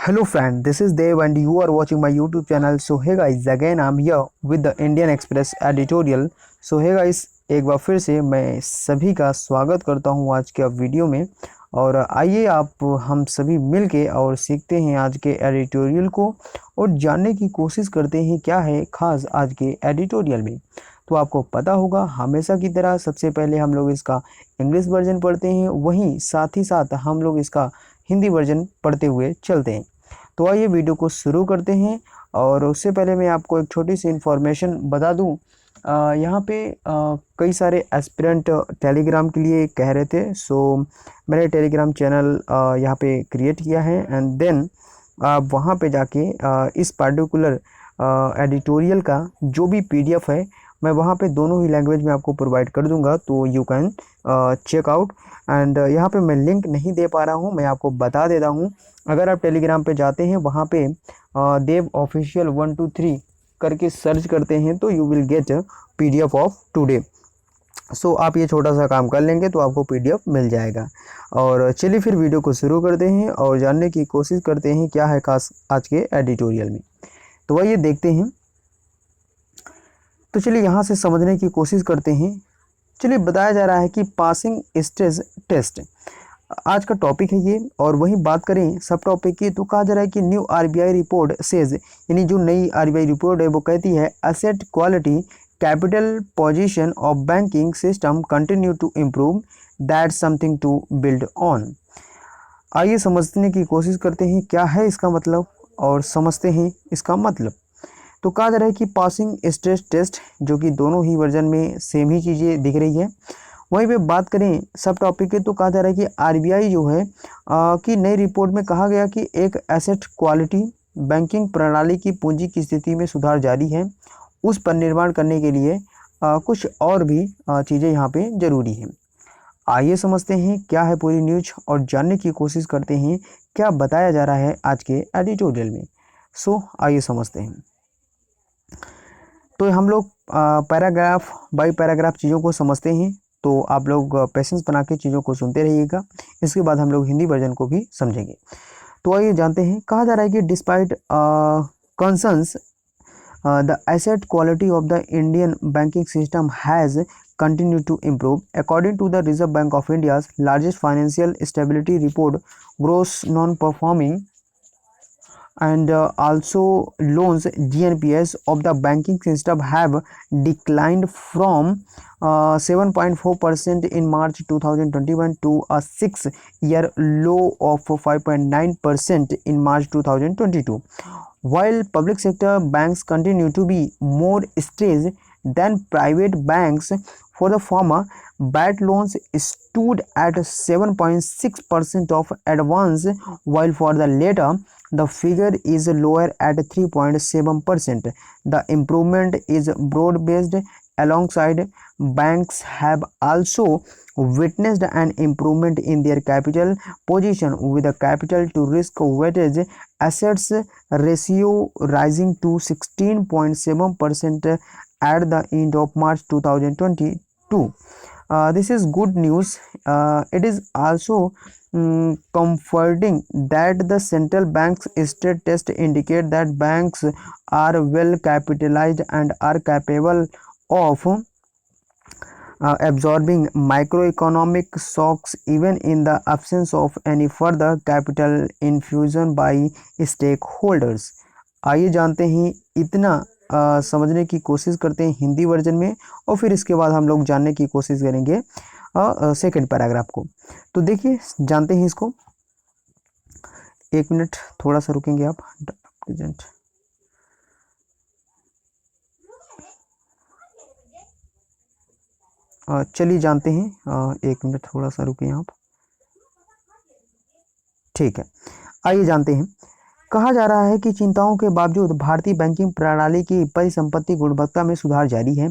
Hello friend, this is Dev and you are watching my YouTube channel. So hey guys, again I'm here with the Indian Express editorial. So hey guys, एक बार फिर से मैं सभी का स्वागत करता हूँ आज के वीडियो में। और आइए आप हम सभी मिलके और सीखते हैं आज के एडिटोरियल को और जानने की कोशिश करते हैं क्या है खास आज के एडिटोरियल में। तो आपको पता होगा हमेशा की तरह सबसे पहले हम लोग इसका इंग्लिश वर्जन पढ़ते हैं, वहीं साथ ही साथ हम लोग इसका हिंदी वर्जन पढ़ते हुए चलते हैं। तो आइए वीडियो को शुरू करते हैं। और उससे पहले मैं आपको एक छोटी सी इन्फॉर्मेशन बता दूं। यहाँ पे कई सारे एस्पिरेंट टेलीग्राम के लिए कह रहे थे, सो मैंने टेलीग्राम चैनल यहाँ पे क्रिएट किया है एंड देन आप वहाँ पे जाके इस पार्टिकुलर एडिटोरियल का जो भी पीडीएफ है मैं वहाँ पे दोनों ही लैंग्वेज में आपको प्रोवाइड कर दूंगा, तो you can check out. And यहाँ पे मैं लिंक नहीं दे पा रहा हूँ, मैं आपको बता देता हूँ। अगर आप टेलीग्राम पे जाते हैं वहाँ पे देव ऑफिशियल 123 करके सर्च करते हैं तो you will get PDF of today. So आप ये छोटा सा काम कर लेंगे तो आपको पीडीएफ मिल जाएगा। और चलिए फिर वीडियो को शुरू करते हैं और जानने की कोशिश करते हैं क्या है खास आज के एडिटोरियल में। तो आइए देखते हैं। तो चलिए यहाँ से समझने की कोशिश करते हैं। चलिए बताया जा रहा है कि पासिंग स्ट्रेस टेस्ट आज का टॉपिक है ये। और वहीं बात करें सब टॉपिक की तो कहा जा रहा है कि न्यू आरबीआई रिपोर्ट सेज, यानी जो नई आरबीआई रिपोर्ट है वो कहती है asset quality capital position of banking system continue to improve, that something to build on. आइए समझने की कोशिश करते हैं क्या है इसका मतलब और समझते हैं इसका मतलब। तो कहा जा रहा है कि पासिंग स्ट्रेस टेस्ट, जो कि दोनों ही वर्जन में सेम ही चीज़ें दिख रही है। वहीं पे बात करें सब टॉपिक के तो कहा जा रहा है कि आरबीआई जो है कि नई रिपोर्ट में कहा गया कि एक एसेट क्वालिटी बैंकिंग प्रणाली की पूंजी की स्थिति में सुधार जारी है, उस पर निर्माण करने के लिए कुछ और भी चीज़ें यहाँ पे ज़रूरी हैं। आइए समझते हैं क्या है पूरी न्यूज और जानने की कोशिश करते हैं क्या बताया जा रहा है आज के एडिटोरियल में। सो आइए समझते हैं। तो हम लोग पैराग्राफ बाय पैराग्राफ चीज़ों को समझते हैं, तो आप लोग पेशेंस बना के चीज़ों को सुनते रहिएगा। इसके बाद हम लोग हिंदी वर्जन को भी समझेंगे। तो आइए जानते हैं। कहा जा रहा है कि despite concerns the asset quality of the Indian banking system has continued to improve. According to the Reserve Bank of India's largest financial stability report, gross non-performing and also loans GNPS of the banking system have declined from 7.4% in March 2021 to a 6-year low of 5.9% in March 2022. While public sector banks continue to be more stressed than private banks, for the former, bad loans stood at 7.6% of advance, while for the latter, the figure is lower at 3.7%. The improvement is broad-based. Alongside, banks have also witnessed an improvement in their capital position, with the capital to risk weighted assets ratio rising to 16.7% at the end of March 2022. This is good news. It is also comforting that the central bank's stress test indicate that banks are well capitalized and are capable of absorbing microeconomic shocks even in the absence of any further capital infusion by stakeholders. आइए जानते हैं इतना समझने की कोशिश करते हैं Hindi version में और फिर इसके बाद हम लोग जानने की कोशिश करेंगे सेकंड पैराग्राफ को। तो देखिए जानते हैं इसको। एक मिनट थोड़ा सा रुकेंगे आप। प्रेजेंट चलिए जानते हैं। एक मिनट थोड़ा सा रुकिए आप। ठीक है, आइए जानते हैं। कहा जा रहा है कि चिंताओं के बावजूद भारतीय बैंकिंग प्रणाली की परिसंपत्ति गुणवत्ता में सुधार जारी है।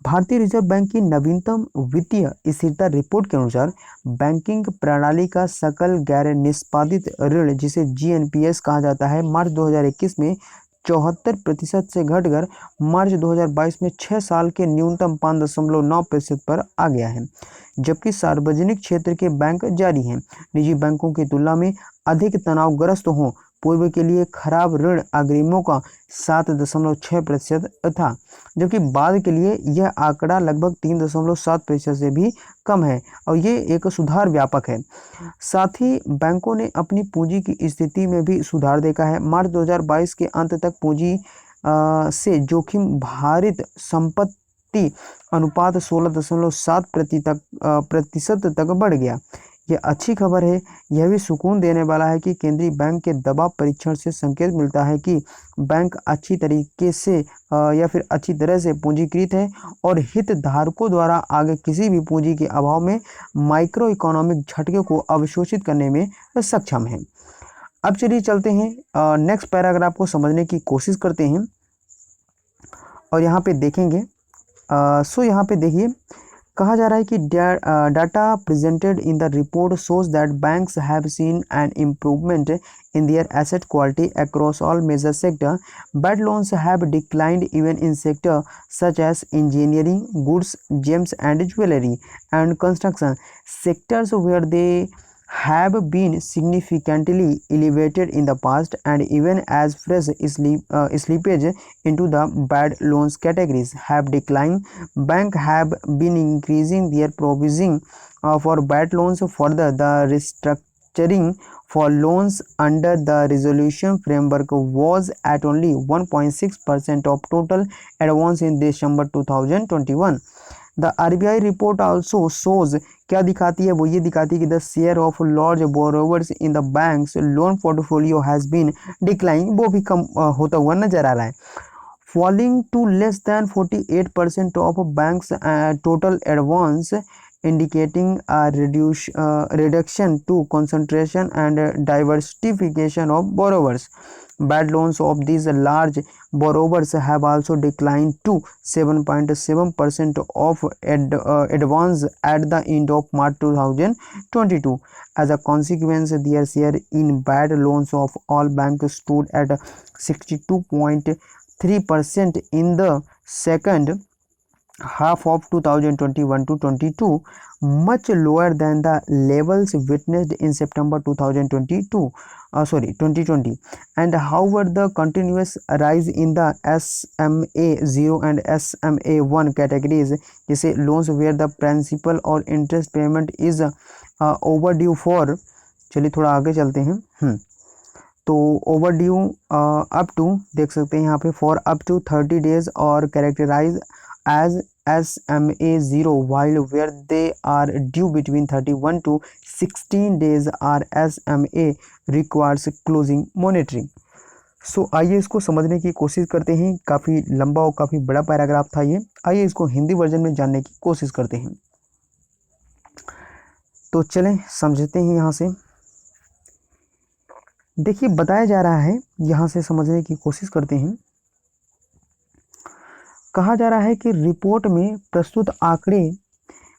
भारतीय रिजर्व बैंक की नवीनतम वित्तीय स्थिरता रिपोर्ट के अनुसार बैंकिंग प्रणाली का सकल गैर निष्पादित ऋण, जिसे जीएनपीएस कहा जाता है, मार्च 2021 में 74% से घटकर मार्च 2022 में 6 साल के न्यूनतम 5.9% पर आ गया है। जबकि सार्वजनिक क्षेत्र के बैंक जारी हैं, निजी बैंकों की तुलना में अधिक तनावग्रस्त हों, पूर्व के लिए खराब ऋण अग्रिमों का 7.6% था, जबकि बाद के लिए यह आंकड़ा लगभग 3.7% से भी कम है और ये एक सुधार व्यापक है। साथ ही बैंकों ने अपनी पूंजी की स्थिति में भी सुधार देखा है। मार्च 2022 के अंत तक पूंजी से जोखिम भारित संपत्ति अनुपात 16.7 प्रतिशत तक बढ़ गया। यह अच्छी खबर है। यह भी सुकून देने वाला है कि केंद्रीय बैंक के दबाव परीक्षण से संकेत मिलता है कि बैंक अच्छी तरीके से या फिर अच्छी तरह से पूंजीकृत है और हितधारकों द्वारा आगे किसी भी पूंजी के अभाव में माइक्रो इकोनॉमिक झटके को अवशोषित करने में सक्षम है। अब चलिए चलते हैं नेक्स्ट पैराग्राफ को समझने की कोशिश करते हैं और यहाँ पे देखेंगे। सो यहाँ पे देखिए, कहा जा रहा है कि data presented in the report shows that banks have seen an improvement in their asset quality across all major sectors. Bad loans have declined even in sectors such as engineering, goods, gems and jewelry and construction, sectors where they have been significantly elevated in the past, and even as fresh slippage into the bad loans categories have declined. Banks have been increasing their provisioning for bad loans further. The restructuring for loans under the resolution framework was at only 1.6% of total advance in December 2021. The RBI report also shows, क्या दिखाती है वो ये दिखाती है कि the share of large borrowers in the bank's loan portfolio has been declining, वो भी कम होता हुआ नजर आ रहा है, falling to less than 48% of banks' total advance, indicating a reduction to concentration and diversification of borrowers. Bad loans of these large borrowers have also declined to 7.7% of advance at the end of March 2022. As a consequence, their share in bad loans of all banks stood at 62.3% in the second half of 2021 to 22, much lower than the levels witnessed in September 2020. And however, the continuous rise in the SMA 0 and SMA 1 categories, जैसे loans where the principal or interest payment is overdue for, चलिए थोड़ा आगे चलते हैं। तो overdue up to देख सकते हैं यहाँ पे फॉर अप टू 30 days और characterise as SMA 0, while where they are due between 31 to 16 days are SMA requires closing monitoring. सो आइए इसको समझने की कोशिश करते हैं। काफ़ी लंबा और काफ़ी बड़ा पैराग्राफ था ये। आइए इसको हिंदी वर्जन में जानने की कोशिश करते हैं। तो चलें समझते हैं यहाँ से। देखिए बताया जा रहा है, यहाँ से समझने की कोशिश करते हैं। कहा जा रहा है कि रिपोर्ट में प्रस्तुत आंकड़े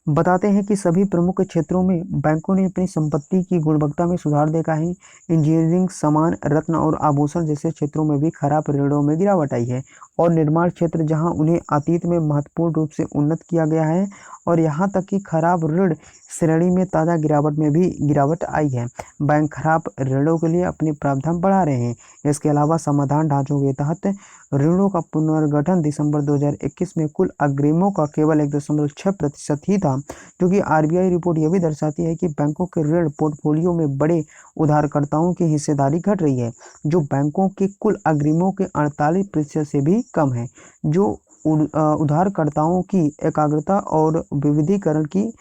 बताते हैं कि सभी प्रमुख क्षेत्रों में बैंकों ने अपनी संपत्ति की गुणवत्ता में सुधार देखा है। इंजीनियरिंग, सामान, रत्न और आभूषण जैसे क्षेत्रों में भी खराब ऋणों में गिरावट आई है और निर्माण क्षेत्र जहां उन्हें अतीत में महत्वपूर्ण रूप से उन्नत किया गया है और यहां तक कि खराब ऋण श्रेणी में ताज़ा गिरावट में भी गिरावट आई है। बैंक खराब ऋणों के लिए अपने प्रावधान बढ़ा रहे हैं। इसके अलावा समाधान ढांचों के तहत ऋणों का पुनर्गठन दिसंबर 2021 में कुल अग्रिमों का केवल 1.6% ही था, क्योंकि आरबीआई रिपोर्ट यह भी दर्शाती है कि बैंकों के ऋण पोर्टफोलियो में बड़े उधारकर्ताओं की हिस्सेदारी घट रही है, जो बैंकों के कुल अग्रिमों के 48% से भी कम है, जो उधारकर्ताओं की एकाग्रता और विविधीकरण की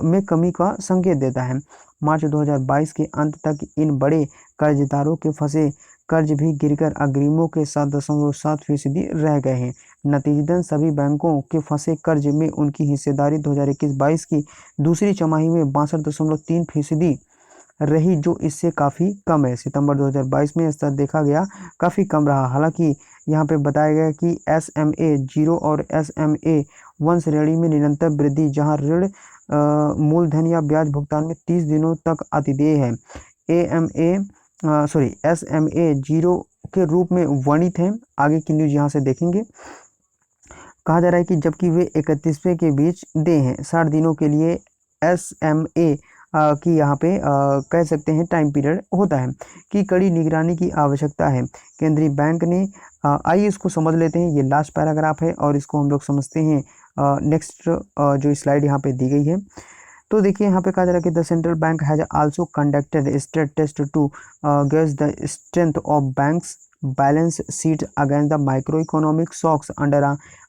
में कमी का संकेत देता है। मार्च 2022 के अंत तक इन बड़े कर्जदारों के फंसे कर्ज भी गिरकर अग्रिमों के 7.7% रह गए हैं। नतीजतन सभी बैंकों के फंसे कर्ज में उनकी हिस्सेदारी 2021-22 की दूसरी छमाही में 62.3% रही, जो इससे काफ़ी कम है। सितंबर 2022 में स्तर देखा गया काफ़ी कम रहा। हालांकि यहाँ पे बताया गया कि SMA 0 और SMA 1 श्रेणी में निरंतर वृद्धि, जहाँ ऋण मूलधन या ब्याज भुगतान में 30 दिनों तक अतिदेय है, SMA 0 के रूप में वर्णित है। आगे की न्यूज यहाँ से देखेंगे। कहा जा रहा है कि जबकि वे 31वें के बीच दे हैं, 60 दिनों के लिए SMA कि यहाँ पे कह सकते हैं टाइम पीरियड होता है कि कड़ी निगरानी की आवश्यकता है केंद्रीय बैंक ने। आइए इसको समझ लेते हैं, ये लास्ट पैराग्राफ है और इसको हम लोग समझते हैं नेक्स्ट जो स्लाइड यहाँ पे दी गई है। तो देखिए यहाँ पे कहा जा रहा है कि the central bank has also conducted stress test to gauge the strength of banks balance sheet against the micro economic shocks under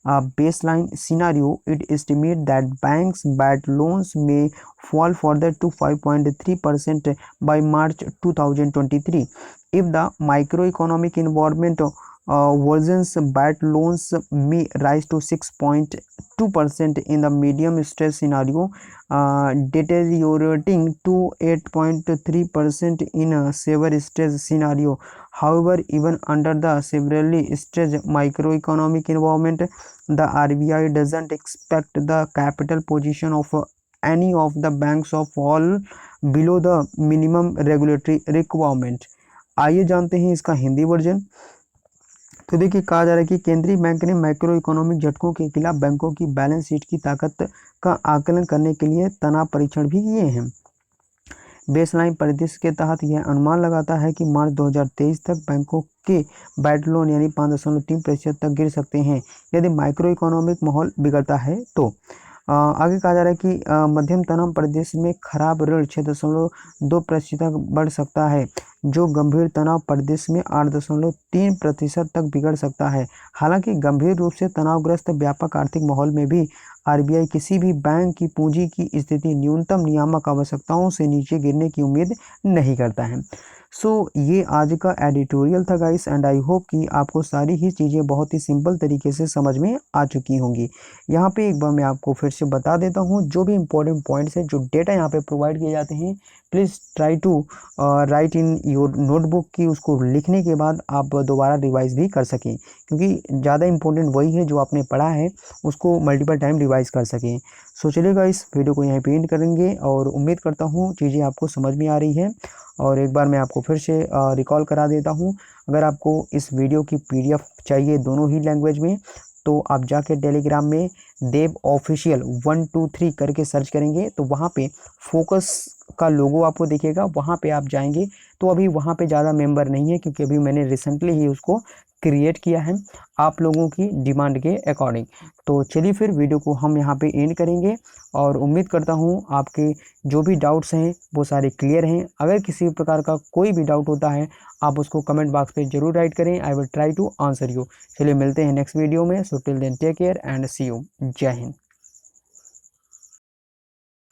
a baseline scenario. It estimates that banks' bad loans may fall further to 5.3% by March 2023. If the microeconomic environment worsens, bad loans may rise to 6.2% in the medium stress scenario, deteriorating to 8.3% in a severe stress scenario. However, even under the severely stressed microeconomic environment, the RBI doesn't expect the capital position of any of the banks of fall below the minimum regulatory requirement. आइए जानते हैं इसका Hindi version. तो देखिए कहा जा रहा है कि केंद्रीय बैंक ने मैक्रो इकोनॉमिक झटकों के खिलाफ बैंकों की बैलेंस शीट की ताकत का आकलन करने के लिए तनाव परीक्षण भी किए हैं। बेसलाइन परिदृश्य के तहत यह अनुमान लगाता है कि मार्च 2023 तक बैंकों के बैड लोन यानी 5.3% तक गिर सकते हैं यदि माइक्रो इकोनॉमिक माहौल बिगड़ता है तो। आगे कहा जा रहा है कि मध्यम तनाव परिदृश्य में खराब ऋण 6.2% तक बढ़ सकता है, जो गंभीर तनाव परिदृश्य में 8.3% तक बिगड़ सकता है। हालांकि गंभीर रूप से तनावग्रस्त व्यापक आर्थिक माहौल में भी आरबीआई किसी भी बैंक की पूंजी की स्थिति न्यूनतम नियामक आवश्यकताओं से नीचे गिरने की उम्मीद नहीं करता है। ये आज का एडिटोरियल था गाइस, एंड आई होप कि आपको सारी ही चीज़ें बहुत ही सिंपल तरीके से समझ में आ चुकी होंगी। यहाँ पे एक बार मैं आपको फिर से बता देता हूँ जो भी इंपॉर्टेंट पॉइंट्स है, जो डेटा यहाँ पे प्रोवाइड किए जाते हैं, please try to write in your notebook की उसको लिखने के बाद आप दोबारा रिवाइज भी कर सकें, क्योंकि ज़्यादा इंपॉर्टेंट वही है जो आपने पढ़ा है उसको मल्टीपल टाइम रिवाइज कर सकें। चलिएगा इस वीडियो को यहीं पे एंड करेंगे और उम्मीद करता हूँ चीज़ें आपको समझ में आ रही है। और एक बार मैं आपको फिर से रिकॉल करा देता हूँ, अगर आपको इस वीडियो की पीडीएफ चाहिए दोनों ही लैंग्वेज में तो आप जाके टेलीग्राम में देव ऑफिशियल 123 करके सर्च करेंगे तो वहाँ पे फोकस का लोगो आपको दिखेगा, वहाँ पे आप जाएंगे। तो अभी वहाँ पे ज़्यादा मेंबर नहीं है क्योंकि अभी मैंने रिसेंटली ही उसको क्रिएट किया है आप लोगों की डिमांड के अकॉर्डिंग। तो चलिए फिर वीडियो को हम यहाँ पे एंड करेंगे और उम्मीद करता हूँ आपके जो भी डाउट्स हैं वो सारे क्लियर हैं। अगर किसी प्रकार का कोई भी डाउट होता है आप उसको कमेंट बॉक्स पे जरूर राइट करें, I will try to answer you. चलिए मिलते हैं नेक्स्ट वीडियो में। So till then take care and see you. जय हिंद।